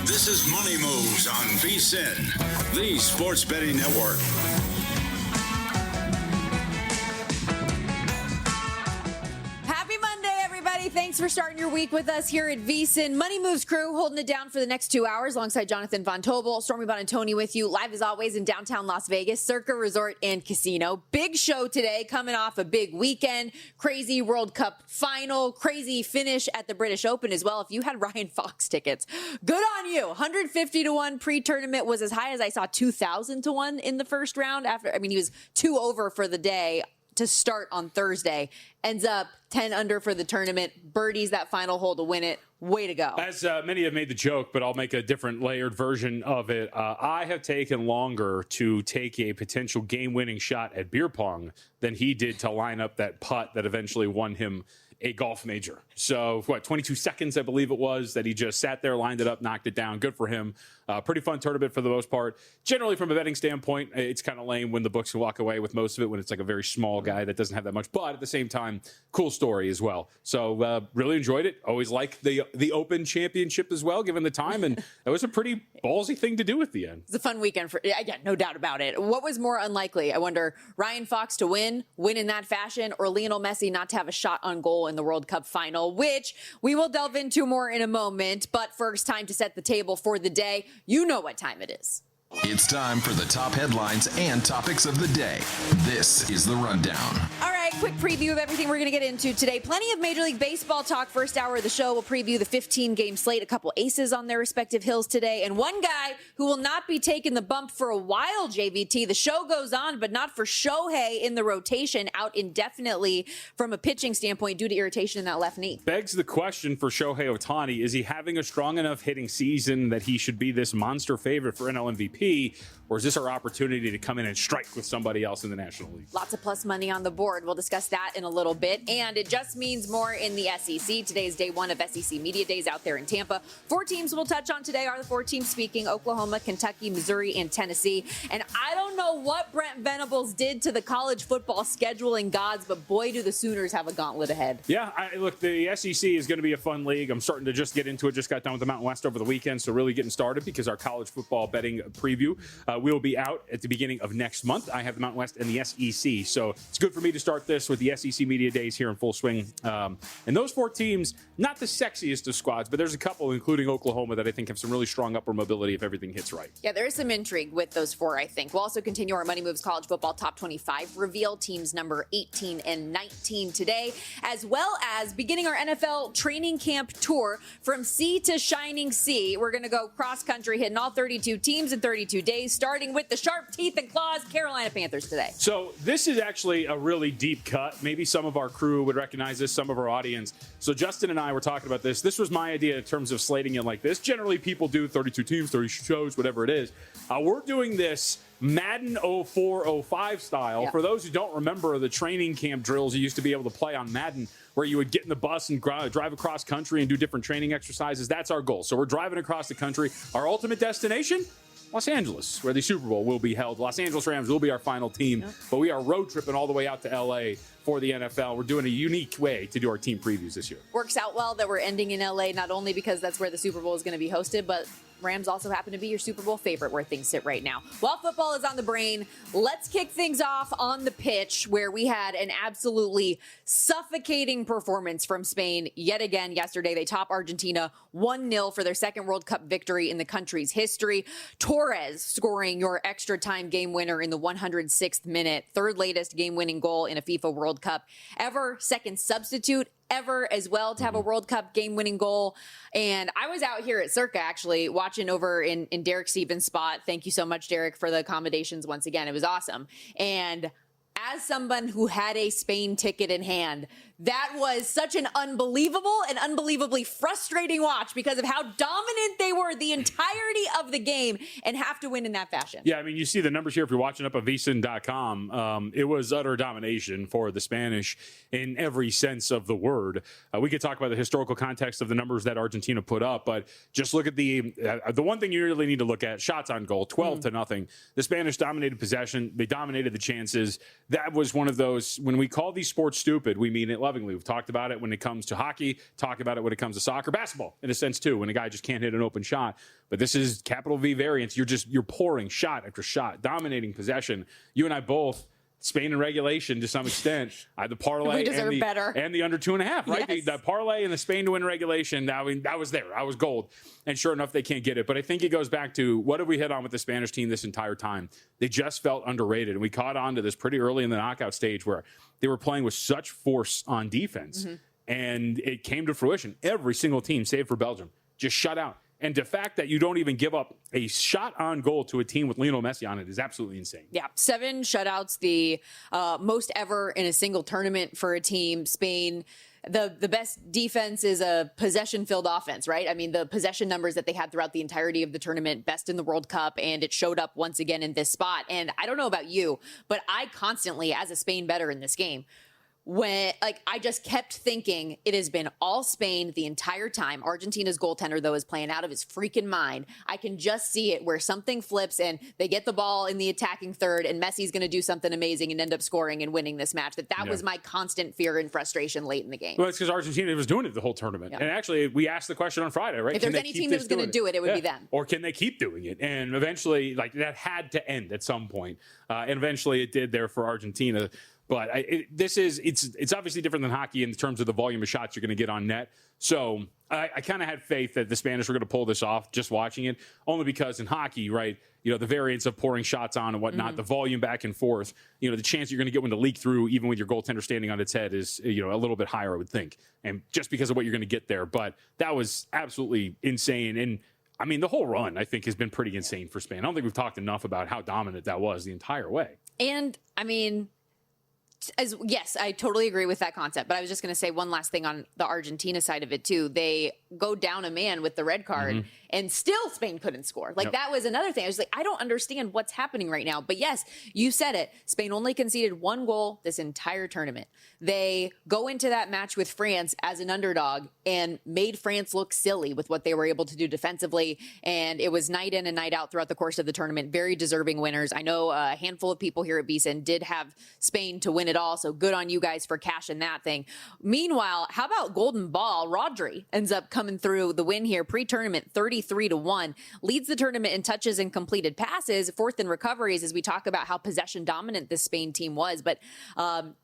This is Money Moves on VSiN, the sports betting network. Happy Monday, everybody. Thanks for starting your week with us here at VSiN. Money Moves crew holding it down for the next 2 hours alongside Jonathan Von Tobel, Stormy Buonantony with you live as always in downtown Las Vegas, Circa Resort and Casino. Big show today coming off a big weekend. Crazy World Cup final, crazy finish at the British Open as well. If you had Ryan Fox tickets, good on you. 150 to 1 pre-tournament was as high as I saw 2,000 to 1 in the first round. He was 2 over for the day to start on Thursday. Ends up 10 under for the tournament. Birdies that final hole to win it. Way to go. As many have made the joke, but I'll make a different layered version of it. I have taken longer to take a potential game-winning shot at beer pong than he did to line up that putt that eventually won him a golf major. So, 22 seconds, I believe it was, that he just sat there, lined it up, knocked it down. Good for him. Pretty fun tournament for the most part. Generally, from a betting standpoint, it's kind of lame when the books can walk away with most of it when it's like a very small guy that doesn't have that much. But at the same time, cool story as well. So, really enjoyed it. Always liked the Open Championship as well, given the time. And it was a pretty ballsy thing to do at the end. It's a fun weekend for, again, no doubt about it. What was more unlikely? I wonder, Ryan Fox to win in that fashion, or Lionel Messi not to have a shot on goal in the World Cup final, which we will delve into more in a moment. But first, time to set the table for the day. You know what time it is. It's time for the top headlines and topics of the day. This is The Rundown. All right, quick preview of everything we're going to get into today. Plenty of Major League Baseball talk. First hour of the show, we'll preview the 15-game slate. A couple aces on their respective hills today. And one guy who will not be taking the bump for a while, JVT. The show goes on, but not for Shohei in the rotation, out indefinitely from a pitching standpoint due to irritation in that left knee. Begs the question for Shohei Ohtani, is he having a strong enough hitting season that he should be this monster favorite for NL MVP? Or is this our opportunity to come in and strike with somebody else in the National League? Lots of plus money on the board. We'll discuss that in a little bit. And it just means more in the SEC. Today is day one of SEC Media Days out there in Tampa. 4 teams we'll touch on today are the 4 teams speaking: Oklahoma, Kentucky, Missouri, and Tennessee. And I don't know what Brent Venables did to the college football scheduling gods, but boy, do the Sooners have a gauntlet ahead. Yeah, look, the SEC is going to be a fun league. I'm starting to just get into it. Just got done with the Mountain West over the weekend, so really getting started because our college football betting preview will be out at the beginning of next month. I have the Mountain West and the SEC, so it's good for me to start this with the SEC Media Days here in full swing. And those 4 teams, not the sexiest of squads, but there's a couple, including Oklahoma, that I think have some really strong upper mobility if everything hits right. Yeah, there is some intrigue with those 4, I think. We'll also continue our Money Moves College Football Top 25 reveal, teams number 18 and 19 today, as well as beginning our NFL training camp tour from sea to shining sea. We're going to go cross-country, hitting all 32 teams in 32 days, starting with the sharp teeth and claws Carolina Panthers today. So this is actually a really deep cut. Maybe some of our crew would recognize this, some of our audience. So Justin and I were talking about this. This was my idea in terms of slating it like this. Generally, people do 32 teams, 30 shows, whatever it is. We're doing this Madden 04-05 style. Yeah. For those who don't remember the training camp drills you used to be able to play on Madden, where you would get in the bus and drive across country and do different training exercises. That's our goal. So we're driving across the country. Our ultimate destination? Los Angeles, where the Super Bowl will be held. Los Angeles Rams will be our final team, but we are road tripping all the way out to L.A. for the NFL. We're doing a unique way to do our team previews this year. Works out well that we're ending in L.A., not only because that's where the Super Bowl is going to be hosted, but Rams also happen to be your Super Bowl favorite where things sit right now. While football is on the brain, let's kick things off on the pitch where we had an absolutely suffocating performance from Spain yet again yesterday. They top Argentina 1-0 for their second World Cup victory in the country's history. Torres scoring your extra time game winner in the 106th minute, third latest game winning goal in a FIFA World Cup ever, second substitute ever as well to have a World Cup game-winning goal. And I was out here at Circa, actually, watching over in Derek Stevens' spot. Thank you so much, Derek, for the accommodations once again. It was awesome. And as someone who had a Spain ticket in hand, that was such an unbelievable and unbelievably frustrating watch because of how dominant they were the entirety of the game and have to win in that fashion. Yeah, I mean, you see the numbers here if you're watching up at vsin.com. It was utter domination for the Spanish in every sense of the word. We could talk about the historical context of the numbers that Argentina put up, but just look at the one thing you really need to look at, shots on goal, 12-0. The Spanish dominated possession. They dominated the chances. That was one of those, when we call these sports stupid, we mean it. lovingly. We've talked about it when it comes to hockey, talk about it when it comes to soccer, basketball, in a sense, too, when a guy just can't hit an open shot. But this is capital V variance. You're pouring shot after shot, dominating possession. You and I both, Spain in regulation to some extent. The parlay we deserve better. And the under 2.5, right? Yes. The parlay and the Spain to win regulation, I mean, that was there. I was gold. And sure enough, they can't get it. But I think it goes back to what have we hit on with the Spanish team this entire time? They just felt underrated. And we caught on to this pretty early in the knockout stage where they were playing with such force on defense. Mm-hmm. And it came to fruition. Every single team, save for Belgium, just shut out. And the fact that you don't even give up a shot on goal to a team with Lionel Messi on it is absolutely insane. Yeah, 7 shutouts, the most ever in a single tournament for a team. Spain, the best defense is a possession-filled offense, right? I mean, the possession numbers that they had throughout the entirety of the tournament, best in the World Cup, and it showed up once again in this spot. And I don't know about you, but I constantly, as a Spain bettor in this game, I just kept thinking it has been all Spain the entire time. Argentina's goaltender, though, is playing out of his freaking mind. I can just see it where something flips and they get the ball in the attacking third and Messi's going to do something amazing and end up scoring and winning this match. That was my constant fear and frustration late in the game. Well, it's because Argentina was doing it the whole tournament. Yeah. And actually, we asked the question on Friday, right? If there's any team that was going to do it, it would be them. Or can they keep doing it? And eventually, that had to end at some point. And eventually it did there for Argentina. But it's obviously different than hockey in terms of the volume of shots you're going to get on net. So I kind of had faith that the Spanish were going to pull this off just watching it, only because in hockey, right, the variance of pouring shots on and whatnot, the volume back and forth, the chance you're going to get one to leak through, even with your goaltender standing on its head, is a little bit higher, I would think, and just because of what you're going to get there. But that was absolutely insane. And I mean, the whole run, I think, has been pretty insane for Spain. I don't think we've talked enough about how dominant that was the entire way. And I mean, yes, I totally agree with that concept. But I was just going to say one last thing on the Argentina side of it, too. They go down a man with the red card, and still Spain couldn't score. That was another thing. I was like, I don't understand what's happening right now. But yes, you said it. Spain only conceded 1 goal this entire tournament. They go into that match with France as an underdog and made France look silly with what they were able to do defensively. And it was night in and night out throughout the course of the tournament. Very deserving winners. I know a handful of people here at VSiN did have Spain to win it all. So good on you guys for cashing that thing. Meanwhile, how about Golden Ball? Rodri ends up coming through the win here pre-tournament, 33-1, leads the tournament in touches and completed passes, 4th in recoveries, as we talk about how possession dominant this Spain team was, but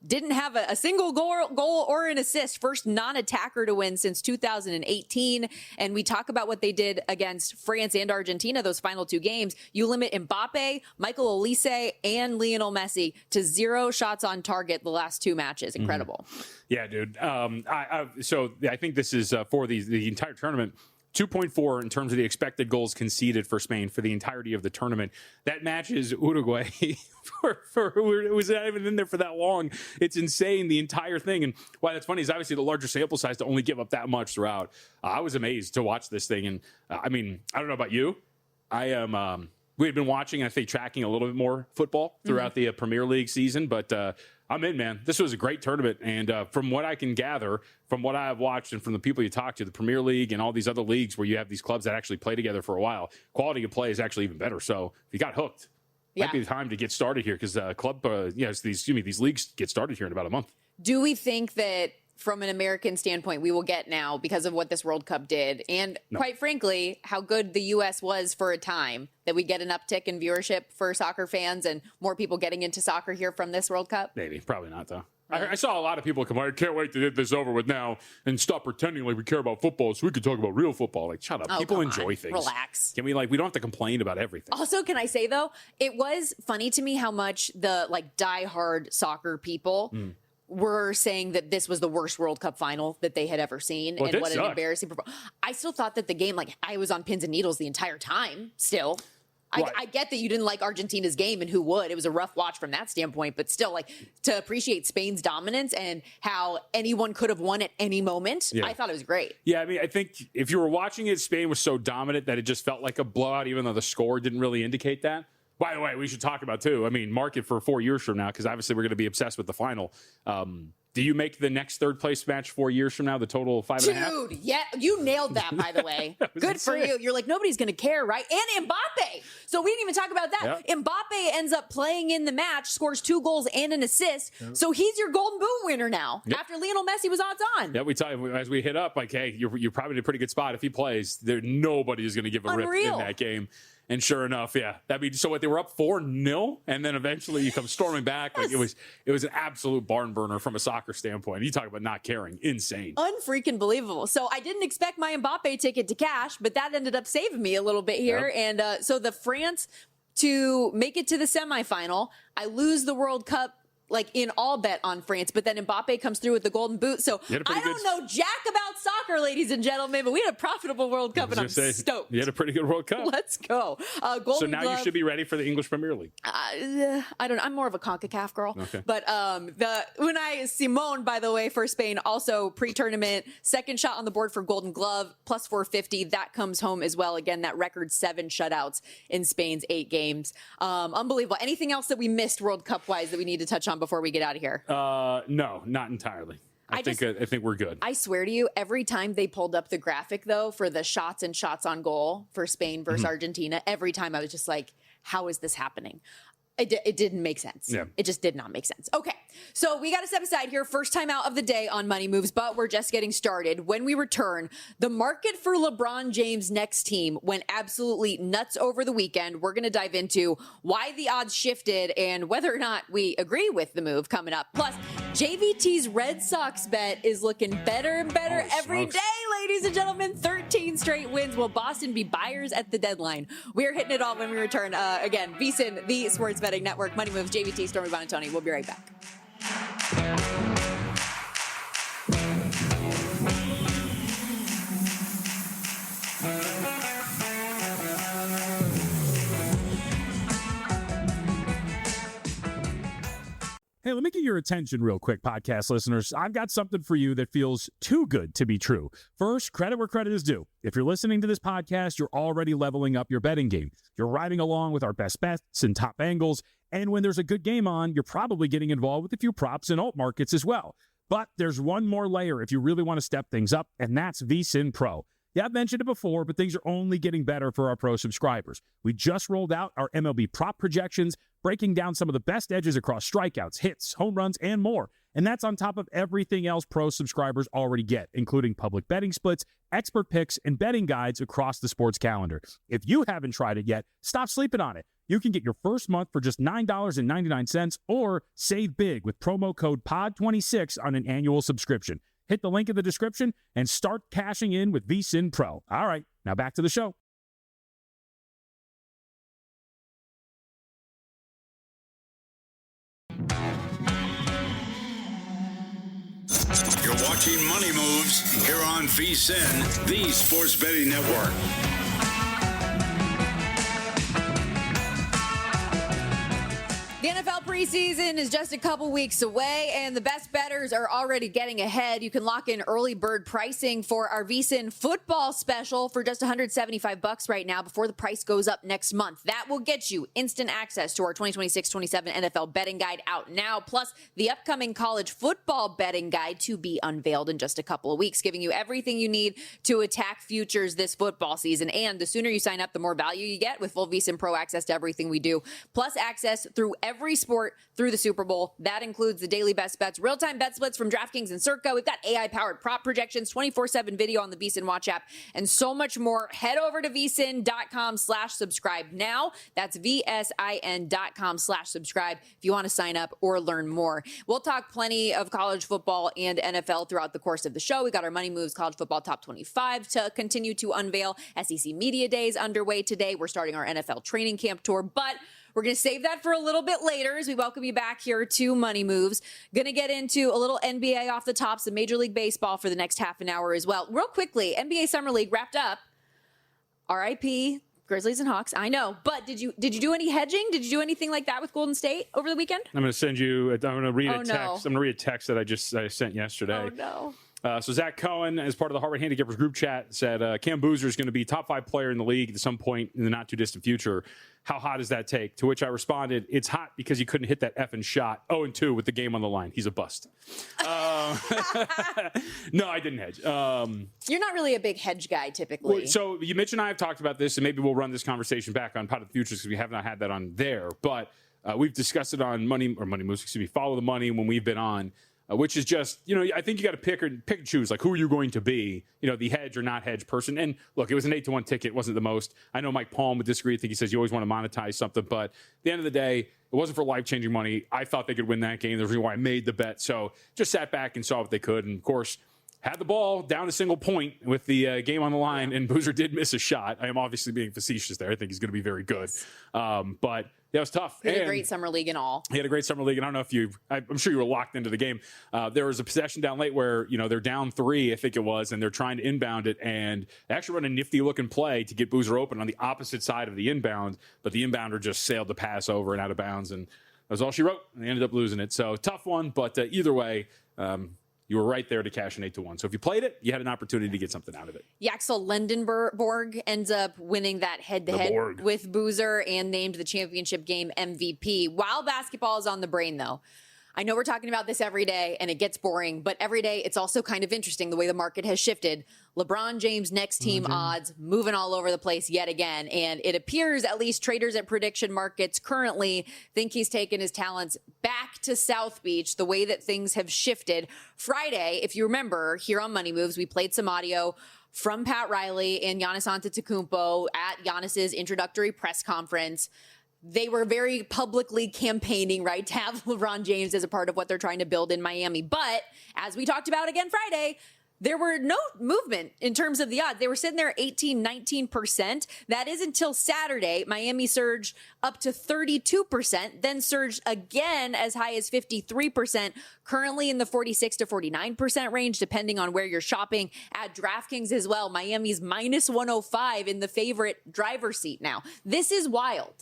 didn't have a single goal or an assist. First non-attacker to win since 2018. And we talk about what they did against France and Argentina, those final 2 games. You limit Mbappe, Michael Olise, and Lionel Messi to 0 shots on target the last 2 matches. Incredible. Yeah, dude. So I think this is for the entire tournament. 2.4 in terms of the expected goals conceded for Spain for the entirety of the tournament. That matches Uruguay for who was not even in there for that long. It's insane, the entire thing. And why that's funny is obviously the larger sample size to only give up that much throughout. I was amazed to watch this thing. And I mean, I don't know about you. I am. We had been watching, I think, tracking a little bit more football throughout the Premier League season, but I'm in, man. This was a great tournament, and from what I can gather, from what I have watched and from the people you talk to, the Premier League and all these other leagues where you have these clubs that actually play together for a while, quality of play is actually even better. So if you got hooked, might be the time to get started here because these leagues get started here in about a month. Do we think that from an American standpoint, we will get now because of what this World Cup did, and quite frankly, how good the U.S. was for a time, that we get an uptick in viewership for soccer fans and more people getting into soccer here from this World Cup? Maybe. Probably not, though. I saw a lot of people complain, I can't wait to get this over with now and stop pretending like we care about football so we can talk about real football. Like, shut up. People enjoy things. Relax. Can we, we don't have to complain about everything. Also, can I say, though, it was funny to me how much the, diehard soccer people were saying that this was the worst World Cup final that they had ever seen. Well, and what an embarrassing performance. I still thought that the game, I was on pins and needles the entire time still. I get that you didn't like Argentina's game, and who would? It was a rough watch from that standpoint, but still, to appreciate Spain's dominance and how anyone could have won at any moment, I thought it was great. Yeah, I mean, I think if you were watching it, Spain was so dominant that it just felt like a blowout, even though the score didn't really indicate that. By the way, we should talk about, too, I mean, mark it for 4 years from now, because obviously we're going to be obsessed with the final. Do you make the next third place match 4 years from now the total of 5.5? Dude, yeah, you nailed that, by the way. Good for you. You're like, nobody's going to care, right? And Mbappe. So we didn't even talk about that. Yep. Mbappe ends up playing in the match, scores 2 goals and an assist. Yep. So he's your Golden Boot winner now after Lionel Messi was odds on. Yeah, we tell you as we hit up, like, hey, you're probably in a pretty good spot. If he plays, nobody is going to give a rip in that game. And sure enough, so what, they were up 4-0, and then eventually you come storming back. Like it was an absolute barn burner from a soccer standpoint. You talk about not caring. Insane. Unfreaking believable. So I didn't expect my Mbappe ticket to cash, but that ended up saving me a little bit here. Yep. And so the France to make it to the semifinal, I lose the World Cup like in all bet on France, but then Mbappe comes through with the Golden Boot. So I don't know jack about soccer, ladies and gentlemen, but we had a profitable World Cup, and I'm stoked. You had a pretty good World Cup. Let's go. So now you should be ready for the English Premier League. I don't know. I'm more of a CONCACAF girl. Okay. But the Unai Simon, by the way, for Spain, also pre-tournament, second shot on the board for Golden Glove, plus 450. That comes home as well. Again, that record 7 shutouts in Spain's 8 games. Unbelievable. Anything else that we missed World Cup-wise that we need to touch on before we get out of here? No, not entirely. I think we're good. I swear to you, every time they pulled up the graphic, though, for the shots and shots on goal for Spain versus Argentina, every time I was just like, how is this happening? It didn't make sense. Yeah. It just did not make sense. Okay, so we got to step aside here. First time out of the day on Money Moves, but we're just getting started. When we return, the market for LeBron James' next team went absolutely nuts over the weekend. We're going to dive into why the odds shifted and whether or not we agree with the move coming up. Plus, JVT's Red Sox bet is looking better and better every day, ladies and gentlemen. 13 straight wins. Will Boston be buyers at the deadline? We're hitting it all when we return. Again, VSiN, the Sports Betting Network, Money Moves, JVT, Stormy, Buonantony. We'll be right back. Hey, let me get your attention real quick, podcast listeners. I've got something for you that feels too good to be true. First, credit where credit is due. If you're listening to this podcast, you're already leveling up your betting game. You're riding along with our best bets and top angles. And when there's a good game on, you're probably getting involved with a few props and alt markets as well. But there's one more layer if you really want to step things up, and that's VSiN Pro. Yeah, I've mentioned it before, but things are only getting better for our Pro subscribers. We just rolled out our MLB prop projections, breaking down some of the best edges across strikeouts, hits, home runs, and more. And that's on top of everything else Pro subscribers already get, including public betting splits, expert picks, and betting guides across the sports calendar. If you haven't tried it yet, stop sleeping on it. You can get your first month for just $9.99 or save big with promo code POD26 on an annual subscription. Hit the link in the description and start cashing in with VSiN Pro. All right, now back to the show. You're watching Money Moves here on VSiN, the Sports Betting Network. The NFL preseason is just a couple weeks away, and the best bettors are already getting ahead. You can lock in early bird pricing for our VSiN football special for just $175 right now before the price goes up next month. That will get you instant access to our 2026-27 NFL betting guide out now, plus the upcoming college football betting guide to be unveiled in just a couple of weeks, giving you everything you need to attack futures this football season. And the sooner you sign up, the more value you get with full VSiN Pro access to everything we do, plus access through every sport through the Super Bowl. That includes the daily best bets, real-time bet splits from DraftKings and Circa. We've got AI-powered prop projections, 24/7 video on the VSiN Watch app, and so much more. Head over to vsin.com/subscribe now. That's vsin.com/subscribe if you want to sign up or learn more. We'll talk plenty of college football and NFL throughout the course of the show. We got our Money Moves College Football Top 25 to continue to unveil. SEC Media Days underway today. We're starting our NFL training camp tour, but we're going to save that for a little bit later as we welcome you back here to Money Moves. Going to get into a little NBA off the top, some Major League Baseball for the next half an hour as well. Real quickly, NBA Summer League wrapped up. RIP, Grizzlies and Hawks. I know, but did you do any hedging? Did you do anything like that with Golden State over the weekend? I'm going to send you. I'm going to read a text. No. I'm going to read a text that I sent yesterday. Oh no. So Zach Cohen, as part of the Heart Rate Handicappers group chat, said Cam Boozer is going to be top 5 player in the league at some point in the not too distant future. How hot does that take? To which I responded, it's hot because he couldn't hit that effing shot. 0-2 with the game on the line. He's a bust. No, I didn't hedge. You're not really a big hedge guy typically. So you Mitch and I have talked about this, and maybe we'll run this conversation back on Pot of the Futures because we have not had that on there. But we've discussed it on Money Moves, Follow the Money when we've been on. Which is just, I think you got to pick and choose, like, who are you going to be, the hedge or not hedge person. And look, it was an 8-1 ticket. It wasn't the most. I know Mike Palm would disagree. I think he says you always want to monetize something. But at the end of the day, it wasn't for life-changing money. I thought they could win that game. There's a reason why I made the bet. So just sat back and saw what they could. And, of course, had the ball down a single point with the game on the line. And Boozer did miss a shot. I am obviously being facetious there. I think he's going to be very good. But yeah, it was tough. He had a great summer league and all. He had a great summer league. And I don't know if I'm sure you were locked into the game. There was a possession down late where, they're down 3, I think it was, and they're trying to inbound it. And they actually run a nifty looking play to get Boozer open on the opposite side of the inbound. But the inbounder just sailed the pass over and out of bounds. And that was all she wrote. And they ended up losing it. So tough one. But either way, you were right there to cash an 8-1. So if you played it, you had an opportunity to get something out of it. Yaxel Lendenborg ends up winning that head-to-head with Boozer and named the championship game MVP. While basketball is on the brain, though, I know we're talking about this every day, and it gets boring, but every day it's also kind of interesting the way the market has shifted. LeBron James next team odds moving all over the place yet again. And it appears at least traders at prediction markets currently think he's taken his talents back to South Beach the way that things have shifted. Friday, if you remember, here on Money Moves, we played some audio from Pat Riley and Giannis Antetokounmpo at Giannis's introductory press conference. They were very publicly campaigning, right, to have LeBron James as a part of what they're trying to build in Miami. But as we talked about again Friday, there were no movement in terms of the odds. They were sitting there at 18, 19%. That is until Saturday. Miami surged up to 32%, then surged again as high as 53%, currently in the 46 to 49% range, depending on where you're shopping. At DraftKings as well, Miami's minus 105 in the favorite driver's seat now. This is wild.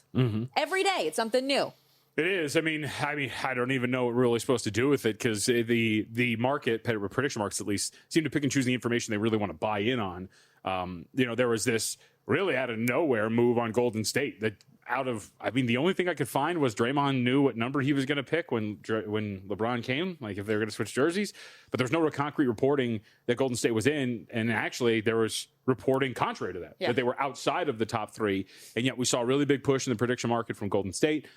Every day, it's something new. It is. I mean, I don't even know what we're really supposed to do with it because the market, prediction markets at least, seem to pick and choose the information they really want to buy in on. There was this really out of nowhere move on Golden State that the only thing I could find was Draymond knew what number he was going to pick when LeBron came, like if they were going to switch jerseys. But there's no real concrete reporting that Golden State was in. And actually, there was reporting contrary to that, that they were outside of the top 3. And yet we saw a really big push in the prediction market from Golden State.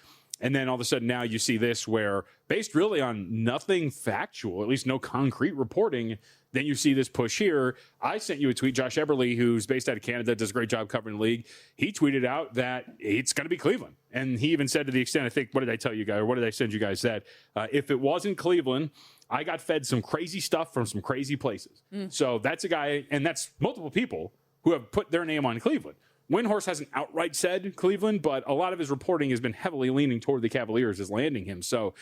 And then all of a sudden now you see this where, based really on nothing factual, at least no concrete reporting, then you see this push here. I sent you a tweet. Josh Eberle, who's based out of Canada, does a great job covering the league. He tweeted out that it's going to be Cleveland. And he even said to the extent, I think, what did I tell you guys, or what did I send you guys that? If it wasn't Cleveland, I got fed some crazy stuff from some crazy places. So that's a guy, and that's multiple people who have put their name on Cleveland. Windhorst hasn't outright said Cleveland, but a lot of his reporting has been heavily leaning toward the Cavaliers as landing him. So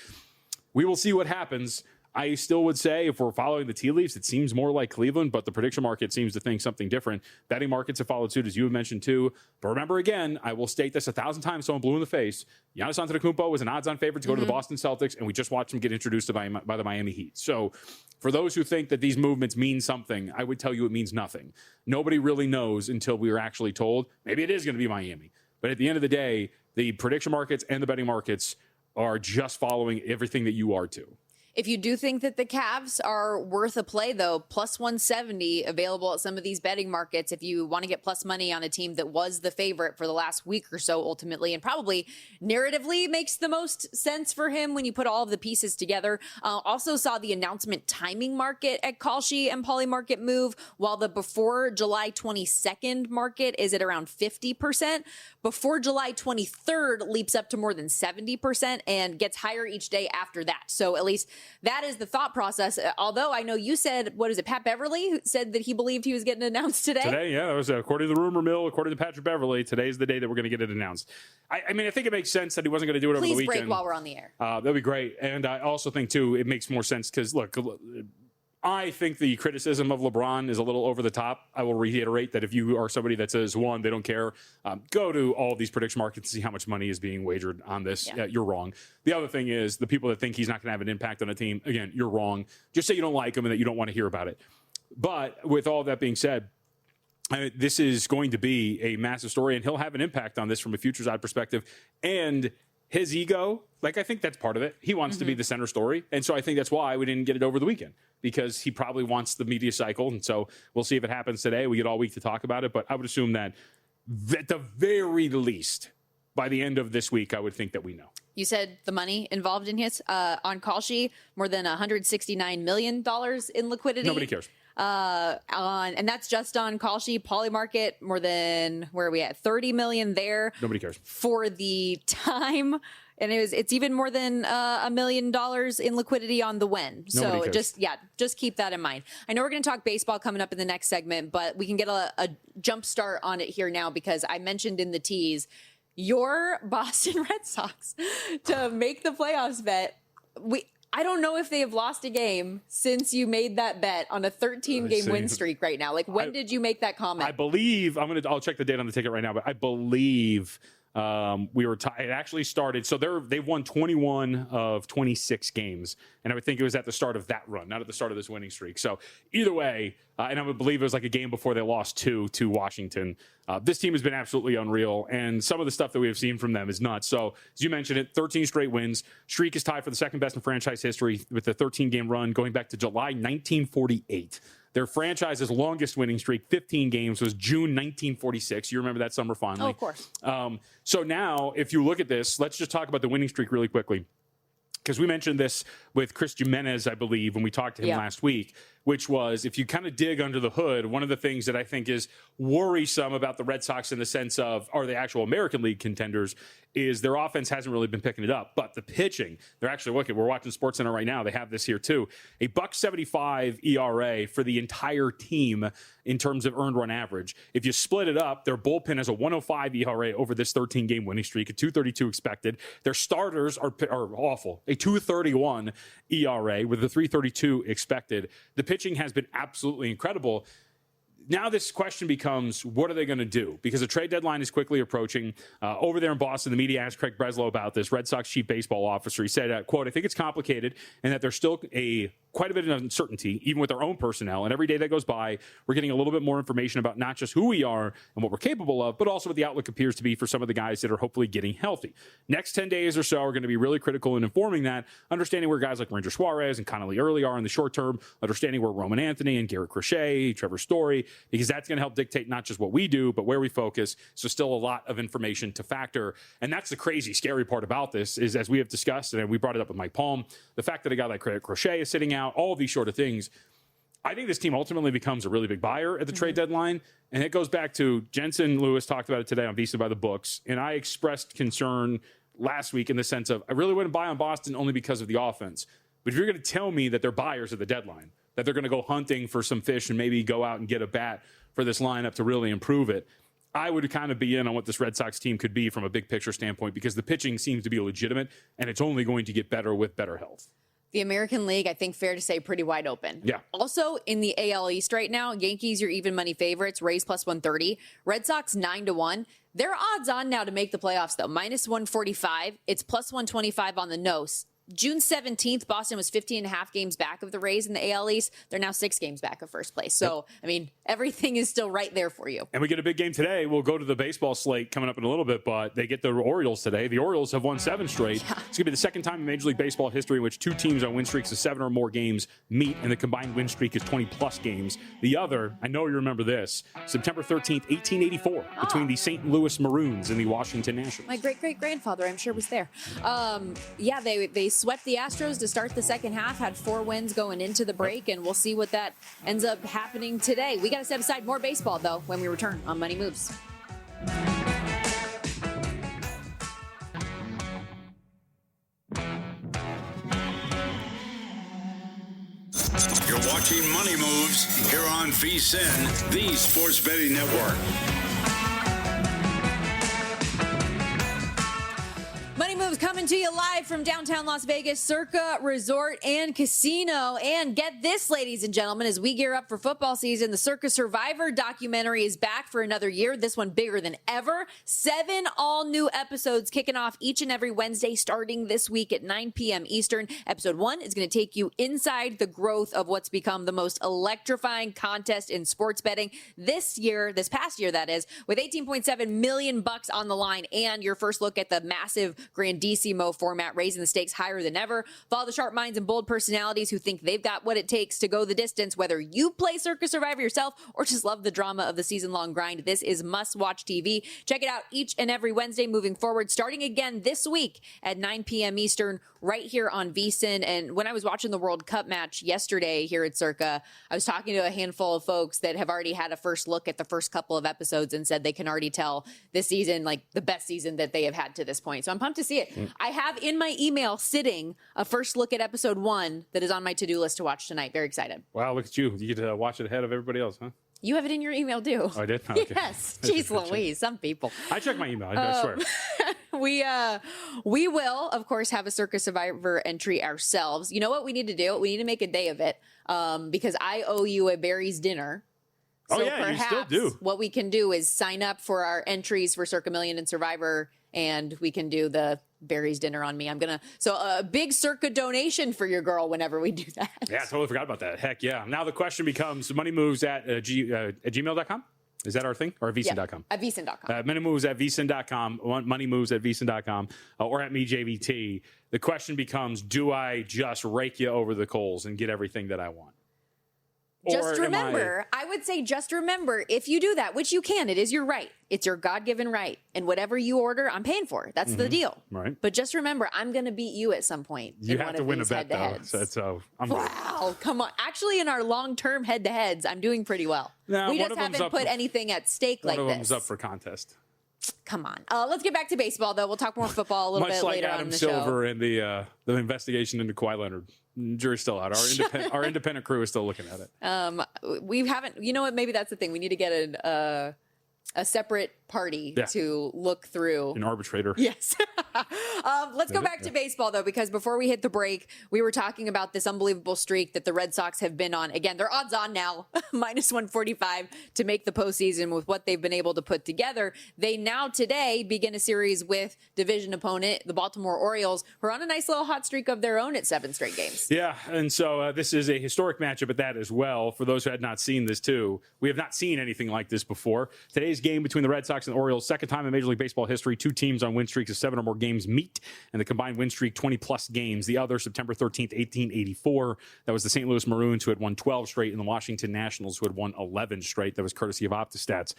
we will see what happens. I still would say if we're following the tea leaves, it seems more like Cleveland, but the prediction market seems to think something different. Betting markets have followed suit, as you have mentioned too. But remember, again, I will state this 1,000 times so I'm blue in the face. Giannis Antetokounmpo was an odds-on favorite to go to the Boston Celtics, and we just watched him get introduced by the Miami Heat. So for those who think that these movements mean something, I would tell you it means nothing. Nobody really knows until we are actually told. Maybe it is going to be Miami. But at the end of the day, the prediction markets and the betting markets are just following everything that you are too. If you do think that the Cavs are worth a play, though, plus 170 available at some of these betting markets. If you want to get plus money on a team that was the favorite for the last week or so, ultimately, and probably narratively makes the most sense for him when you put all of the pieces together. Also saw the announcement timing market at Kalshi and Polymarket move, while the before July 22nd market is at around 50%. Before July 23rd leaps up to more than 70% and gets higher each day after that. So at least that is the thought process. Although I know you said, what is it, Pat Beverly, who said that he believed he was getting announced today? Today, yeah. That was according to the rumor mill, according to Patrick Beverly. Today's the day that we're going to get it announced. I mean, I think it makes sense that he wasn't going to do it over the weekend. Please break while we're on the air. That'd be great. And I also think, too, it makes more sense because, look, I think the criticism of LeBron is a little over the top. I will reiterate that if you are somebody that says, one, they don't care, go to all of these prediction markets and see how much money is being wagered on this. Yeah. You're wrong. The other thing is the people that think he's not going to have an impact on a team, again, you're wrong. Just say you don't like him and that you don't want to hear about it. But with all that being said, this is going to be a massive story, and he'll have an impact on this from a future side perspective. And his ego, I think that's part of it. He wants to be the center story. And so I think that's why we didn't get it over the weekend, because he probably wants the media cycle. And so we'll see if it happens today. We get all week to talk about it. But I would assume that at the very least, by the end of this week, I would think that we know. You said the money involved in his on Kalshi, more than $169 million in liquidity. Nobody cares. And that's just on Kalshi. Polymarket, more than, where are we at? 30 million there. Nobody cares. For the time. And it's even more than $1 million in liquidity on the Wen. So just keep that in mind. I know we're going to talk baseball coming up in the next segment, but we can get a jump start on it here now, because I mentioned in the tease your Boston Red Sox to make the playoffs bet. I don't know if they have lost a game since you made that bet on a 13-game win streak right now. When did you make that comment? I believe I'll check the date on the ticket right now, but I believe we were tied. It actually started. So they've won 21 of 26 games, and I would think it was at the start of that run, not at the start of this winning streak. So either way, and I would believe it was a game before they lost 2 to Washington. This team has been absolutely unreal, and some of the stuff that we have seen from them is nuts. So as you mentioned it, 13 straight wins. Streak is tied for the second best in franchise history with the 13-game run going back to July 1948. Their franchise's longest winning streak, 15 games, was June 1946. You remember that summer fondly. Oh, of course. So now, if you look at this, let's just talk about the winning streak really quickly, because we mentioned this with Chris Jimenez, I believe, when we talked to him last week, which was, if you kind of dig under the hood, one of the things that I think is worrisome about the Red Sox in the sense of, are they actual American League contenders, is their offense hasn't really been picking it up. But the pitching, they're actually looking. We're watching SportsCenter right now. They have this here too. A .175 ERA for the entire team in terms of earned run average. If you split it up, their bullpen has a 105 ERA over this 13-game winning streak, a 232 expected. Their starters are awful. A 231 ERA with a 332 expected. The pitching has been absolutely incredible. Now this question becomes, what are they going to do? Because the trade deadline is quickly approaching. Over there in Boston, the media asked Craig Breslow about this, Red Sox chief baseball officer. He said, quote, "I think it's complicated and that there's still quite a bit of uncertainty, even with our own personnel. And every day that goes by, we're getting a little bit more information about not just who we are and what we're capable of, but also what the outlook appears to be for some of the guys that are hopefully getting healthy. Next 10 days or so are going to be really critical in informing that, understanding where guys like Ranger Suarez and Connolly Early are in the short term, understanding where Roman Anthony and Garrett Crochet, Trevor Story, because that's going to help dictate not just what we do, but where we focus. So still a lot of information to factor. And that's the crazy, scary part about this is, as we have discussed, and we brought it up with Mike Palm, the fact that a guy like Garrett Crochet is sitting out, all of these sort of things. I think this team ultimately becomes a really big buyer at the trade deadline. And it goes back to Jensen Lewis talked about it today on Visa by the Books. And I expressed concern last week in the sense of, I really wouldn't buy on Boston only because of the offense. But if you're going to tell me that they're buyers at the deadline, that they're going to go hunting for some fish and maybe go out and get a bat for this lineup to really improve it, I would kind of be in on what this Red Sox team could be from a big picture standpoint, because the pitching seems to be legitimate and it's only going to get better with better health. The American League, I think, fair to say, pretty wide open. Yeah. Also, in the AL East right now, Yankees, your even money favorites, Rays plus 130. Red Sox 9-1. They're odds on now to make the playoffs, though. Minus 145. It's plus 125 on the nose. June 17th, Boston was 15.5 games back of the Rays in the AL East. They're now 6 games back of first place. So, I mean, everything is still right there for you. And we get a big game today. We'll go to the baseball slate coming up in a little bit, but they get the Orioles today. The Orioles have won 7 straight. Yeah. It's going to be the second time in Major League Baseball history in which 2 teams on win streaks of 7 or more games meet, and the combined win streak is 20-plus games. The other, I know you remember this, September 13th, 1884, between the St. Louis Maroons and the Washington Nationals. My great-great-grandfather, I'm sure, was there. Yeah, they swept the Astros to start the second half, had 4 wins going into the break, and we'll see what that ends up happening today. We got to step aside. More baseball, though, when we return on Money Moves. You're watching Money Moves here on VSiN, the Sports Betting Network. Money Moves coming to you live from downtown Las Vegas, Circa Resort and Casino. And get this, ladies and gentlemen, as we gear up for football season, the Circa Survivor documentary is back for another year. This one bigger than ever. 7 all-new episodes kicking off each and every Wednesday starting this week at 9 p.m. Eastern. Episode 1 is going to take you inside the growth of what's become the most electrifying contest in sports betting this past year, that is, with $18.7 million on the line and your first look at the massive Grandissimo format, raising the stakes higher than ever. Follow the sharp minds and bold personalities who think they've got what it takes to go the distance, whether you play Circa Survivor yourself or just love the drama of the season-long grind. This is must-watch TV. Check it out each and every Wednesday moving forward, starting again this week at 9 p.m. Eastern, right here on VSiN. And when I was watching the World Cup match yesterday here at Circa, I was talking to a handful of folks that have already had a first look at the first couple of episodes and said they can already tell this season, like the best season that they have had to this point. So I'm pumped to see it. I have in my email sitting a first look at episode 1 that is on my to-do list to watch tonight. Very excited. Wow, look at you. You get to watch it ahead of everybody else, huh? You have it in your email too. Oh, I did? Okay. Yes. Jeez Louise, some people. I check my email, I swear. We will, of course, have a Circa Survivor entry ourselves. You know what we need to do? We need to make a day of it because I owe you a Barry's dinner. So you still do. What we can do is sign up for our entries for Circa Million and Survivor, and we can do the Barry's dinner on me. So a big Circa donation for your girl whenever we do that. Yeah, I totally forgot about that. Heck yeah. Now the question becomes money moves at gmail.com. Is that our thing? Or at vsin.com? At vsin.com. Money moves at vsin.com. Money moves at vsin.com or at mejvt. The question becomes, do I just rake you over the coals and get everything that I want? Just remember, I would say just remember, if you do that, which you can, it is your right. It's your God-given right. And whatever you order, I'm paying for. That's the deal. Right. But just remember, I'm going to beat you at some point. You have to win a bet, though. So I'm wow, come on. Actually, in our long-term head-to-heads, I'm doing pretty well. No, we just haven't put anything at stake like this. One of them's up for contest. Come on. Let's get back to baseball, though. We'll talk more football a little bit later on in the show. Much like Adam Silver and the investigation into Kawhi Leonard. Jury's still out. Our independent crew is still looking at it. We haven't. You know what? Maybe that's the thing. We need to get a separate party to look through. An arbitrator. Yes. Let's go back to baseball, though, because before we hit the break, we were talking about this unbelievable streak that the Red Sox have been on. Again, they're odds on now, minus 145 to make the postseason with what they've been able to put together. They now today begin a series with division opponent, the Baltimore Orioles, who are on a nice little hot streak of their own at 7 straight games. Yeah, and so this is a historic matchup at that as well. For those who had not seen this, too, we have not seen anything like this before. Today's game between the Red Sox and the Orioles, second time in Major League Baseball history, 2 teams on win streaks of 7 or more games meet, and the combined win streak 20-plus games. The other, September 13th, 1884, that was the St. Louis Maroons, who had won 12 straight, and the Washington Nationals, who had won 11 straight. That was courtesy of OptiStats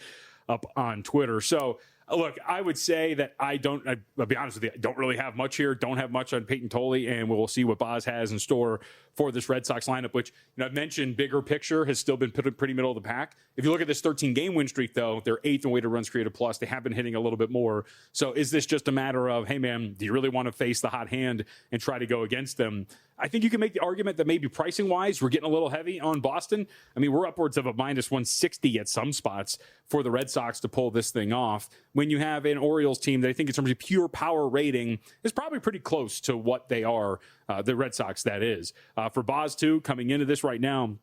up on Twitter. So, look, I would say that I'll be honest with you, I don't really have much here. Don't have much on Peyton Tolle, and we'll see what Boz has in store for this Red Sox lineup, which, I've mentioned bigger picture has still been pretty middle of the pack. If you look at this 13-game win streak, though, they're 8th in weighted runs created plus. They have been hitting a little bit more. So is this just a matter of, hey, man, do you really want to face the hot hand and try to go against them? I think you can make the argument that maybe pricing-wise, we're getting a little heavy on Boston. I mean, we're upwards of a minus 160 at some spots for the Red Sox to pull this thing off. When you have an Orioles team that I think in terms of pure power rating is probably pretty close to what they are, the Red Sox, that is. For Boz, too, coming into this right now,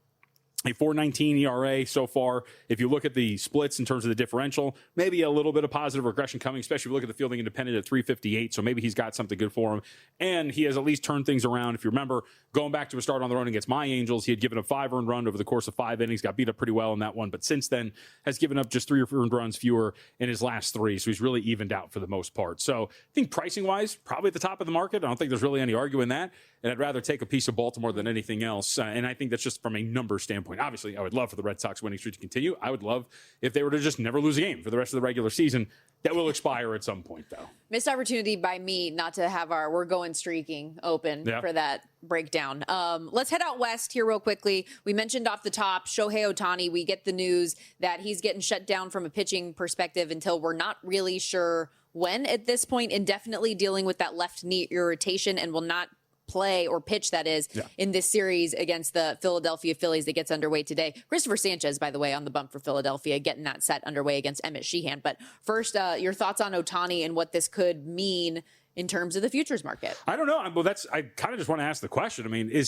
a 4.19 ERA so far. If you look at the splits in terms of the differential, maybe a little bit of positive regression coming, especially if you look at the fielding independent at 358. So maybe he's got something good for him. And he has at least turned things around. If you remember, going back to a start on the road against my Angels, he had given a 5 earned run over the course of 5 innings, got beat up pretty well in that one. But since then, has given up just 3 earned runs fewer in his last 3. So he's really evened out for the most part. So I think pricing-wise, probably at the top of the market. I don't think there's really any arguing that. And I'd rather take a piece of Baltimore than anything else. And I think that's just from a number standpoint. Obviously, I would love for the Red Sox winning streak to continue. I would love if they were to just never lose a game for the rest of the regular season. That will expire at some point, though. Missed opportunity by me not to have our We're Going Streaking open for that breakdown. Let's head out west here real quickly. We mentioned off the top, Shohei Ohtani. We get the news that he's getting shut down from a pitching perspective until we're not really sure when at this point, indefinitely dealing with that left knee irritation, and will not play or pitch, that is, in this series against the Philadelphia Phillies that gets underway today. Christopher Sanchez, by the way, on the bump for Philadelphia, getting that set underway against Emmett Sheehan. But first, your thoughts on Ohtani and what this could mean in terms of the futures market? I don't know. Well, I kind of just want to ask the question. I mean,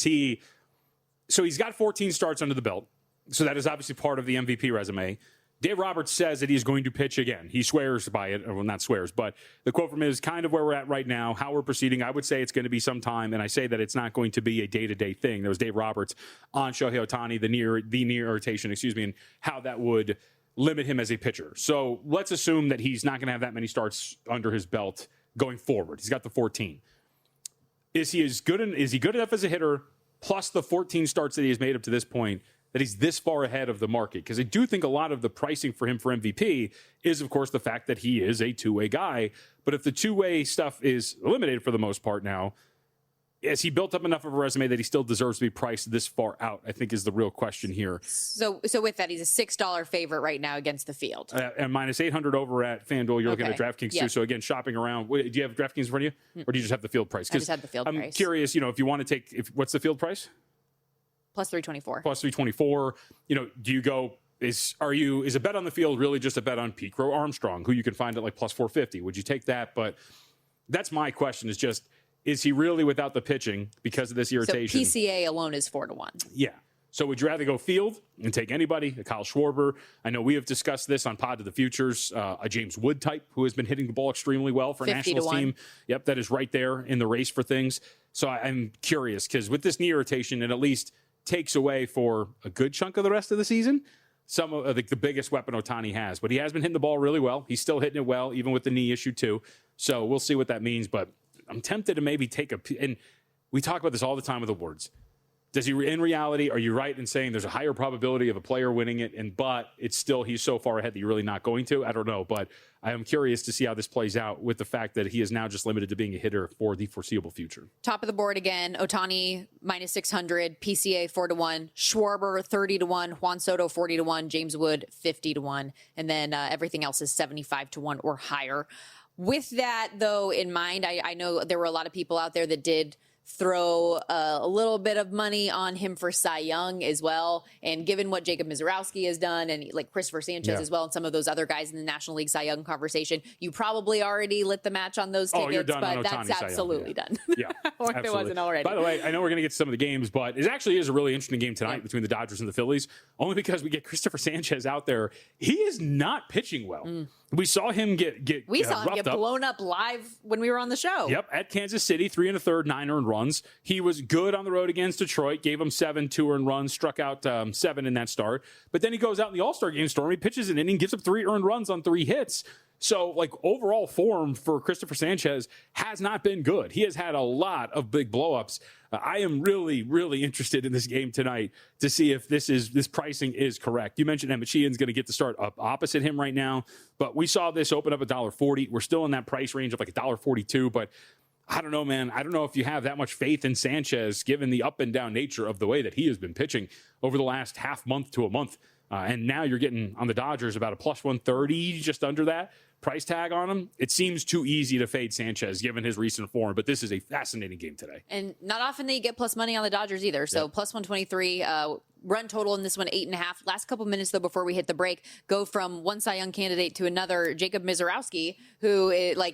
so he's got 14 starts under the belt. So that is obviously part of the MVP resume. Dave Roberts says that he's going to pitch again. He swears by it. Well, not swears, but the quote from him is kind of where we're at right now, how we're proceeding. I would say it's going to be some time, and I say that it's not going to be a day-to-day thing. There was Dave Roberts on Shohei Ohtani, the knee irritation, and how that would limit him as a pitcher. So let's assume that he's not going to have that many starts under his belt going forward. He's got the 14. Is he good enough as a hitter, plus the 14 starts that he has made up to this point, that he's this far ahead of the market? Because I do think a lot of the pricing for him for MVP is, of course, the fact that he is a two-way guy. But if the two-way stuff is eliminated for the most part now, has he built up enough of a resume that he still deserves to be priced this far out, I think is the real question here. So with that, he's a $6 favorite right now against the field. And minus 800 over at FanDuel. You're looking at DraftKings too. So again, shopping around. Do you have DraftKings in front of you? Or do you just have the field price? I just have the field price. I'm curious, if you want to take, what's the field price? Plus 324. Plus 324. Do you go, is a bet on the field really just a bet on Pete Crow Armstrong, who you can find at like plus 450? Would you take that? But that's my question, is he really without the pitching because of this irritation? So PCA alone is 4-1. Yeah. So would you rather go field and take anybody, a Kyle Schwarber? I know we have discussed this on Pod to the Futures, a James Wood type who has been hitting the ball extremely well for a Nationals team. Yep, that is right there in the race for things. So I'm curious because with this knee irritation, it at least takes away for a good chunk of the rest of the season some of the biggest weapon Ohtani has. But he has been hitting the ball really well. He's still hitting it well, even with the knee issue too. So we'll see what that means. But I'm tempted to maybe and we talk about this all the time with awards. In reality, are you right in saying there's a higher probability of a player winning it, but it's still, he's so far ahead that you're really not going to? I don't know, but I am curious to see how this plays out with the fact that he is now just limited to being a hitter for the foreseeable future. Top of the board again, Ohtani minus 600, PCA 4-1, Schwarber 30-1, Juan Soto 40-1, James Wood 50-1, and then everything else is 75-1 or higher. With that, though, in mind, I know there were a lot of people out there that did throw a little bit of money on him for Cy Young as well. And given what Jacob Mizorowski has done and like Christopher Sanchez as well and some of those other guys in the National League Cy Young conversation, you probably already lit the match on those tickets, you're done but on that's Ohtani, absolutely done. Yeah, or if it wasn't already. By the way, I know we're going to get to some of the games, but it actually is a really interesting game tonight between the Dodgers and the Phillies, only because we get Christopher Sanchez out there. He is not pitching well. We saw him get blown up live when we were on the show. Yep, at Kansas City, 3 1/3, 9 earned runs. He was good on the road against Detroit, gave him 7 2-earned runs, struck out 7 in that start. But then he goes out in the All-Star game, Stormy, pitches an inning, gives up 3 earned runs on 3 hits. So, overall form for Christopher Sanchez has not been good. He has had a lot of big blow-ups. I am really, really interested in this game tonight to see if this pricing is correct. You mentioned Emmett Sheehan's going to get the start up opposite him right now, but we saw this open up $1.40. We're still in that price range of $1.42, but I don't know, man. I don't know if you have that much faith in Sanchez, given the up and down nature of the way that he has been pitching over the last half month to a month. And now you're getting on the Dodgers about a plus 130, just under that price tag on him. It seems too easy to fade Sanchez given his recent form, but this is a fascinating game today. And not often that you get plus money on the Dodgers either. So plus 123, run total in this one 8.5. Last couple minutes though before we hit the break, go from one Cy Young candidate to another, Jacob Mizorowski, who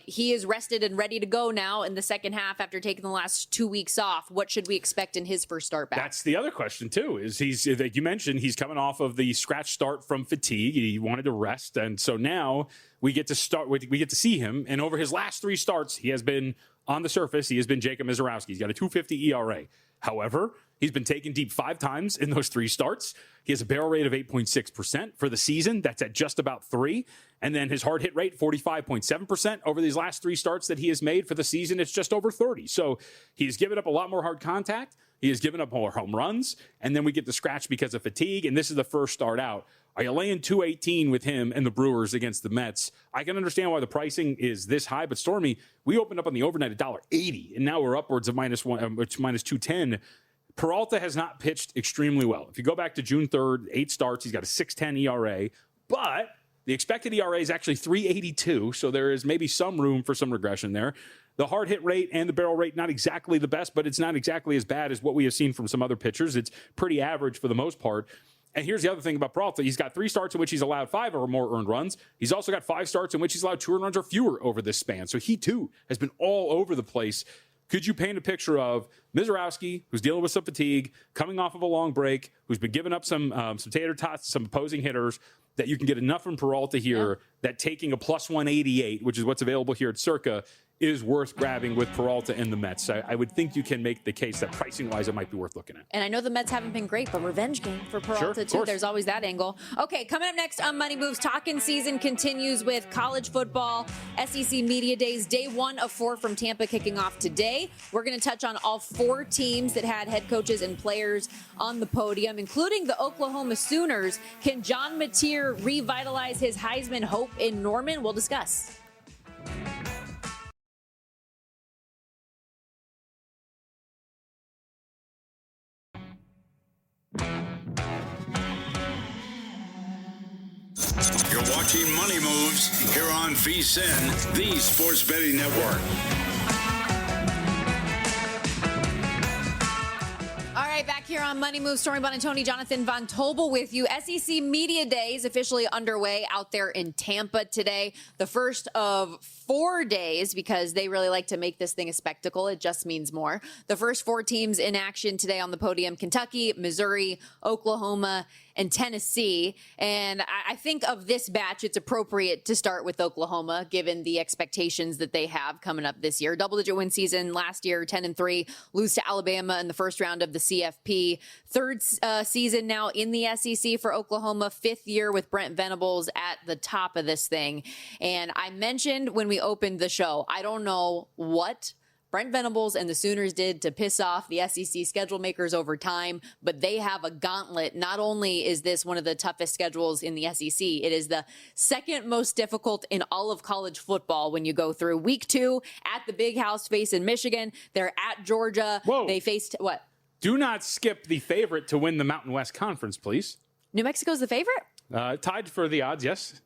he is rested and ready to go now in the second half after taking the last 2 weeks off. What should we expect in his first start back? That's the other question too. Is he's, like you mentioned, he's coming off of the scratch start from fatigue. He wanted to rest, and so now we get to see him. And over his last 3 starts, he has been on the surface. He has been Jacob Mizorowski. He's got a 2.50 ERA. However, he's been taken deep 5 times in those 3 starts. He has a barrel rate of 8.6% for the season. That's at just about 3. And then his hard hit rate, 45.7% over these last 3 starts that he has made for the season. It's just over 30. So he's given up a lot more hard contact. He has given up more home runs. And then we get the scratch because of fatigue. And this is the first start out. Are you laying 218 with him and the Brewers against the Mets? I can understand why the pricing is this high, but Stormy, we opened up on the overnight at $1.80, and now we're upwards of minus 210. Peralta has not pitched extremely well. If you go back to June 3rd, 8 starts, he's got a 6.10 ERA, but the expected ERA is actually 3.82, so there is maybe some room for some regression there. The hard hit rate and the barrel rate, not exactly the best, but it's not exactly as bad as what we have seen from some other pitchers. It's pretty average for the most part. And here's the other thing about Peralta. He's got 3 starts in which he's allowed 5 or more earned runs. He's also got 5 starts in which he's allowed 2 earned runs or fewer over this span. So he, too, has been all over the place. Could you paint a picture of Mizorowski, who's dealing with some fatigue, coming off of a long break, who's been giving up some tater tots to some opposing hitters, that you can get enough from Peralta here that taking a plus 188, which is what's available here at Circa, is worth grabbing with Peralta and the Mets. I would think you can make the case that pricing-wise it might be worth looking at. And I know the Mets haven't been great, but revenge game for Peralta, too. There's always that angle. Okay, coming up next on Money Moves, talking season continues with college football, SEC Media Days, day 1 of 4 from Tampa kicking off today. We're going to touch on all 4 teams that had head coaches and players on the podium, including the Oklahoma Sooners. Can John Mateer revitalize his Heisman hope in Norman? We'll discuss. You're watching Money Moves here on VSiN, the Sports Betting Network. All right, back here on Money Moves, Stormy Buonantony, Jonathan Von Tobel with you. SEC Media Day is officially underway out there in Tampa today. The first of 4 days, because they really like to make this thing a spectacle. It just means more. The first 4 teams in action today on the podium: Kentucky, Missouri, Oklahoma, and Tennessee. And I think of this batch, it's appropriate to start with Oklahoma, given the expectations that they have coming up this year. Double-digit win season last year, 10-3, lose to Alabama in the first round of the CFP. Third season now in the SEC for Oklahoma, 5th year with Brent Venables at the top of this thing. And I mentioned when we opened the show, I don't know what Brent Venables and the Sooners did to piss off the SEC schedule makers over time, but they have a gauntlet. Not only is this one of the toughest schedules in the SEC, it is the second most difficult in all of college football when you go through. Week 2 at the Big House facing Michigan. They're at Georgia. Whoa. They faced what? Do not skip the favorite to win the Mountain West Conference, please. New Mexico's the favorite? Tied for the odds, yes.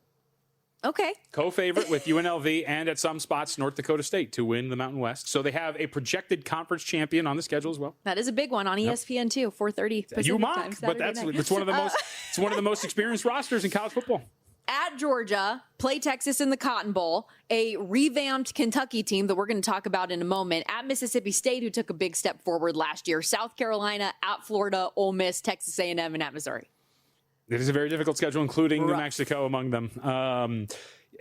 Okay. Co-favorite with UNLV and at some spots North Dakota State to win the Mountain West. So they have a projected conference champion on the schedule as well. That is a big one on ESPN too, 4:30 Pacific You mock, time, but it's one of the most it's one of the most experienced rosters in college football. At Georgia, play Texas in the Cotton Bowl, a revamped Kentucky team that we're going to talk about in a moment. At Mississippi State, who took a big step forward last year. South Carolina, at Florida, Ole Miss, Texas A&M, and at Missouri. It is a very difficult schedule, including New Mexico among them.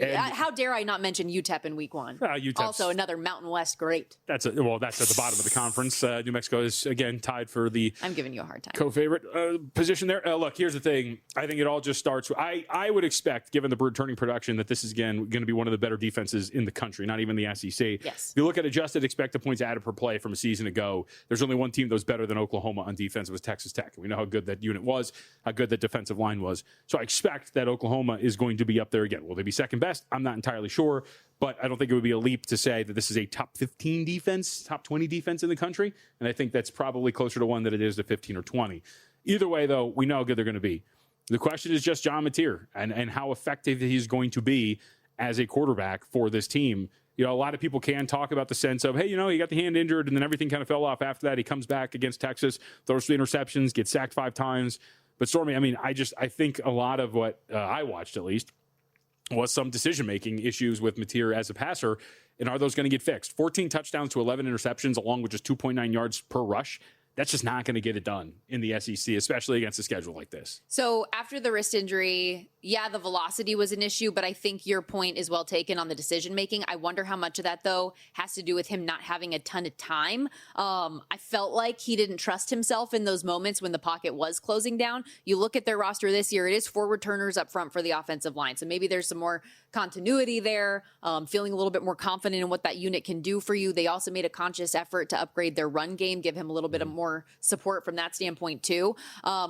How dare I not mention UTEP in week 1? Also another Mountain West great. That's at the bottom of the conference. New Mexico is, again, tied for the I'm giving you a hard time. Co-favorite position there. Look, here's the thing. I think it all just starts. I would expect, given the returning production, that this is, again, going to be one of the better defenses in the country, not even the SEC. Yes. If you look at adjusted expected points added per play from a season ago, there's only one team that was better than Oklahoma on defense. It was Texas Tech. We know how good that unit was, how good that defensive line was. So I expect that Oklahoma is going to be up there again. Will they be second best? I'm not entirely sure, but I don't think it would be a leap to say that this is a top 15 defense, top 20 defense in the country. And I think that's probably closer to one than it is to 15 or 20. Either way, though, we know how good they're going to be. The question is just John Mateer and how effective he's going to be as a quarterback for this team. You know, a lot of people can talk about the sense of, hey, you know, he got the hand injured and then everything kind of fell off after that. He comes back against Texas, throws 3 interceptions, gets sacked 5 times. But Stormy, I mean, I think a lot of what I watched, at least, was some decision-making issues with Mateer as a passer, and are those going to get fixed? 14 touchdowns to 11 interceptions, along with just 2.9 yards per rush. That's just not going to get it done in the SEC, especially against a schedule like this. So after the wrist injury, the velocity was an issue, but I think your point is well taken on the decision-making. I wonder how much of that, though, has to do with him not having a ton of time. I felt like he didn't trust himself in those moments when the pocket was closing down. You look at their roster this year, it is 4 returners up front for the offensive line. So maybe there's some more continuity there, feeling a little bit more confident in what that unit can do for you. They also made a conscious effort to upgrade their run game, give him a little bit of more support from that standpoint too.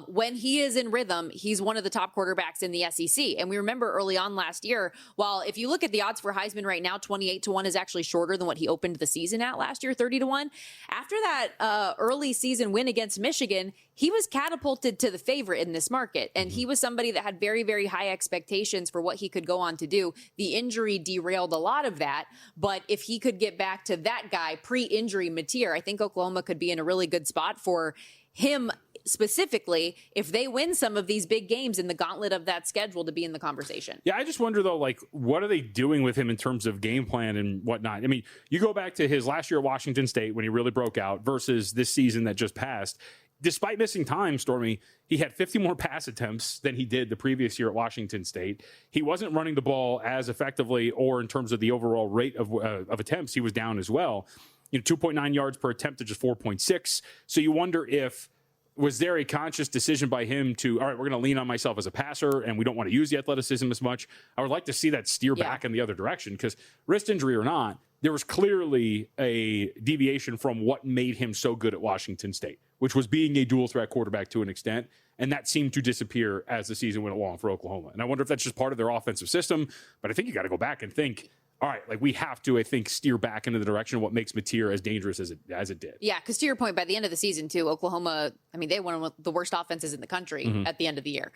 When he is in rhythm, he's one of the top quarterbacks in the SEC. And we remember early on last year, while if you look at the odds for Heisman right now, 28-1 is actually shorter than what he opened the season at last year, 30-1. After that early season win against Michigan, he was catapulted to the favorite in this market. And he was somebody that had very, very high expectations for what he could go on to do. The injury derailed a lot of that. But if he could get back to that guy pre-injury Mateer, I think Oklahoma could be in a really good spot for him specifically if they win some of these big games in the gauntlet of that schedule to be in the conversation. Yeah, I just wonder, though, like, what are they doing with him in terms of game plan and whatnot? I mean, you go back to his last year at Washington State when he really broke out versus this season that just passed. Despite missing time, Stormy, he had 50 more pass attempts than he did the previous year at Washington State. He wasn't running the ball as effectively, or in terms of the overall rate of attempts, he was down as well. 2.9 yards per attempt to just 4.6. So you wonder if, was there a conscious decision by him to, all right, we're going to lean on myself as a passer and we don't want to use the athleticism as much? I would like to see that steer back in the other direction, because wrist injury or not, there was clearly a deviation from what made him so good at Washington State, which was being a dual threat quarterback to an extent. And that seemed to disappear as the season went along for Oklahoma. And I wonder if that's just part of their offensive system. But I think you got to go back and think, all right, like, we have to, I think, steer back into the direction of what makes Mateer as dangerous as it did. Yeah, because to your point, by the end of the season, too, Oklahoma, I mean, they were one of the worst offenses in the country at the end of the year.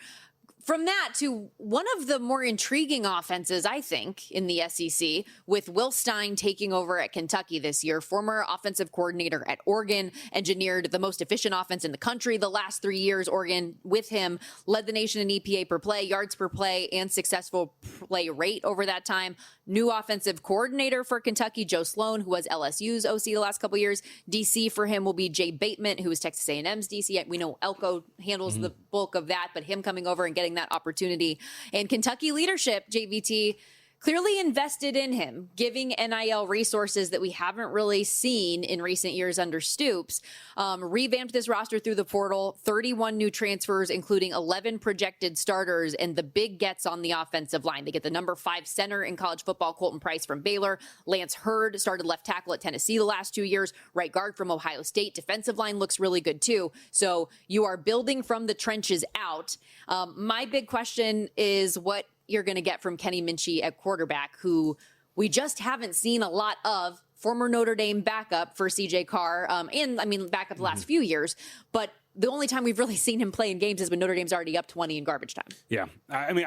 From that to one of the more intriguing offenses, I think, in the SEC, with Will Stein taking over at Kentucky this year. Former offensive coordinator at Oregon, engineered the most efficient offense in the country the last 3 years. Oregon, with him, led the nation in EPA per play, yards per play, and successful play rate over that time. New offensive coordinator for Kentucky, Joe Sloan, who was LSU's OC the last couple of years. DC for him will be Jay Bateman, who was Texas A&M's DC. We know Elko handles the bulk of that, but him coming over and getting that opportunity. And Kentucky leadership, JVT, clearly invested in him, giving NIL resources that we haven't really seen in recent years under Stoops. Revamped this roster through the portal, 31 new transfers, including 11 projected starters, and the big gets on the offensive line. They get the number 5 center in college football, Colton Price from Baylor. Lance Hurd started left tackle at Tennessee the last 2 years. Right guard from Ohio State. Defensive line looks really good too. So you are building from the trenches out. My big question is what you're going to get from Kenny Minchie at quarterback, who we just haven't seen a lot of. Former Notre Dame backup for CJ Carr, and I mean backup the last few years, but the only time we've really seen him play in games is when Notre Dame's already up 20 in garbage time. Yeah. I mean,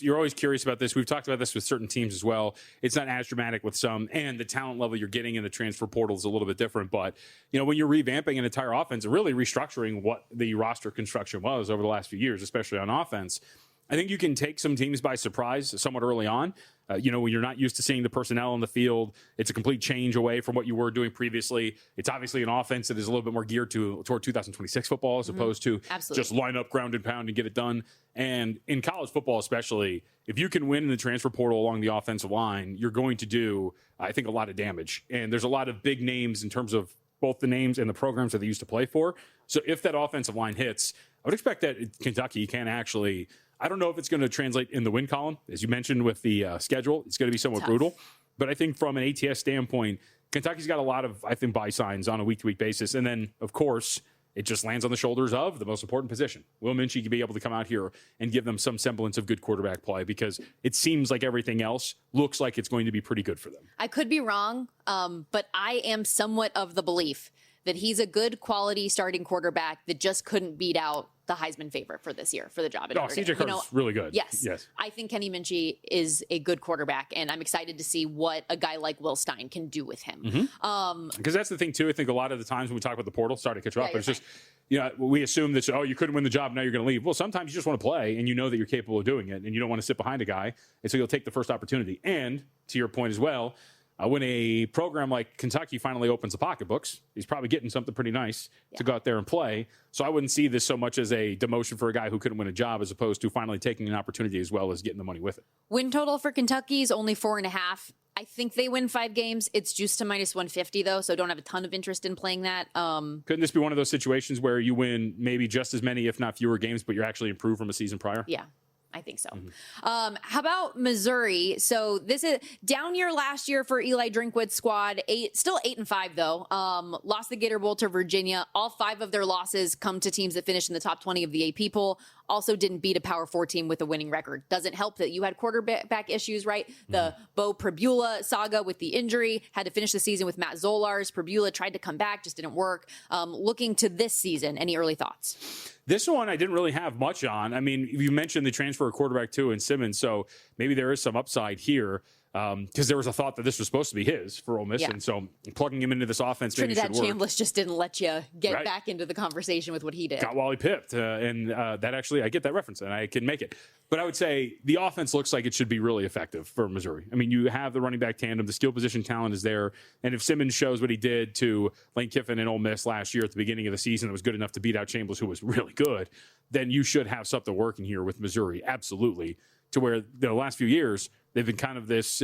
you're always curious about this. We've talked about this with certain teams as well. It's not as dramatic with some, and the talent level you're getting in the transfer portal is a little bit different. But, when you're revamping an entire offense and really restructuring what the roster construction was over the last few years, especially on offense, I think you can take some teams by surprise somewhat early on. When you're not used to seeing the personnel on the field, it's a complete change away from what you were doing previously. It's obviously an offense that is a little bit more geared toward 2026 football as opposed to just line up, ground and pound and get it done. And in college football especially, if you can win in the transfer portal along the offensive line, you're going to do, I think, a lot of damage. And there's a lot of big names in terms of both the names and the programs that they used to play for. So if that offensive line hits, I would expect that Kentucky can actually, I don't know if it's going to translate in the win column. As you mentioned with the schedule, it's going to be somewhat brutal. But I think from an ATS standpoint, Kentucky's got a lot of, I think, buy signs on a week-to-week basis. And then, of course, it just lands on the shoulders of the most important position. Will Minchie can be able to come out here and give them some semblance of good quarterback play, because it seems like everything else looks like it's going to be pretty good for them. I could be wrong, but I am somewhat of the belief that he's a good quality starting quarterback that just couldn't beat out the Heisman favorite for this year for the job. CJ Carr's really good. Yes. I think Kenny Minchie is a good quarterback, and I'm excited to see what a guy like Will Stein can do with him. Because that's the thing, too. I think a lot of the times when we talk about the portal, sorry to cut you off, but it's just, we assume that, you couldn't win the job, now you're going to leave. Well, sometimes you just want to play, and you know that you're capable of doing it, and you don't want to sit behind a guy, and so you'll take the first opportunity. And to your point as well, when a program like Kentucky finally opens the pocketbooks, he's probably getting something pretty nice to go out there and play. So I wouldn't see this so much as a demotion for a guy who couldn't win a job, as opposed to finally taking an opportunity as well as getting the money with it. Win total for Kentucky is only 4.5. I think they win 5 games. It's juiced to -150, though, so don't have a ton of interest in playing that. Couldn't this be one of those situations where you win maybe just as many, if not fewer games, but you're actually improved from a season prior? Yeah. I think so. How about Missouri? So this is down year last year for Eli Drinkwood's squad. Still 8-5 though. Lost the Gator Bowl to Virginia. All 5 of their losses come to teams that finished in the top 20 of the AP poll. Also didn't beat a Power 4 team with a winning record. Doesn't help that you had quarterback issues, right? The Bo Pribula saga with the injury. Had to finish the season with Matt Zolars. Pribula tried to come back, just didn't work. Looking to this season, any early thoughts? This one I didn't really have much on. I mean, you mentioned the transfer of quarterback too in Simmons, so maybe there is some upside here. because there was a thought that this was supposed to be his for Ole Miss, and so plugging him into this offense Trinidad maybe should work. Chambliss just didn't let you get back into the conversation with what he did. Got Wally pipped, and that actually, I get that reference, and I can make it. But I would say the offense looks like it should be really effective for Missouri. I mean, you have the running back tandem, the skill position talent is there, and if Simmons shows what he did to Lane Kiffin and Ole Miss last year at the beginning of the season, it was good enough to beat out Chambliss, who was really good, then you should have something working here with Missouri, absolutely, to where the last few years, they've been kind of this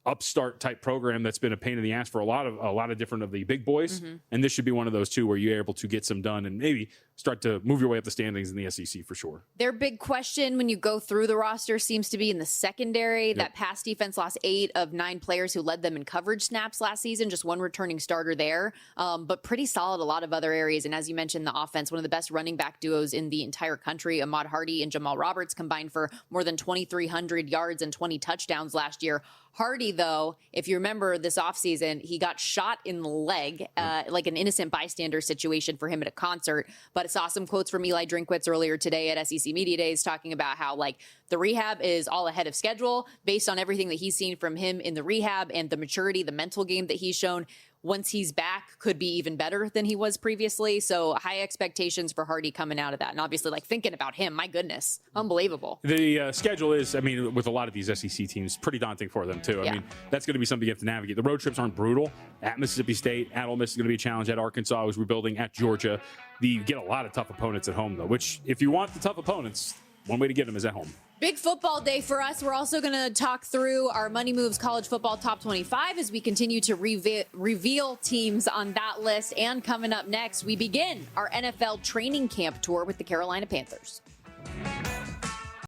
upstart type program that's been a pain in the ass for a lot of different of the big boys, and this should be one of those two where you're able to get some done and maybe start to move your way up the standings in the SEC for sure. Their big question when you go through the roster seems to be in the secondary. That pass defense lost 8 of 9 players who led them in coverage snaps last season, just one returning starter there, but pretty solid a lot of other areas. And as you mentioned, the offense, one of the best running back duos in the entire country. Ahmad Hardy and Jamal Roberts combined for more than 2,300 yards and 20 touchdowns last year. Hardy, though, if you remember this offseason, he got shot in the leg, like an innocent bystander situation for him at a concert. But I saw some quotes from Eli Drinkwitz earlier today at SEC Media Days talking about how, like, the rehab is all ahead of schedule based on everything that he's seen from him in the rehab and the maturity, the mental game that he's shown. Once he's back, could be even better than he was previously. So high expectations for Hardy coming out of that. And obviously, like, thinking about him, my goodness, unbelievable. The schedule is, I mean, with a lot of these SEC teams, pretty daunting for them, too. I mean, that's going to be something you have to navigate. The road trips aren't brutal. At Mississippi State, at Ole Miss is going to be a challenge. At Arkansas, who's rebuilding. At Georgia, you get a lot of tough opponents at home, though, which, if you want the tough opponents, one way to get them is at home. Big football day for us. We're also going to talk through our Money Moves College Football Top 25 as we continue to reveal teams on that list. And coming up next, we begin our NFL training camp tour with the Carolina Panthers.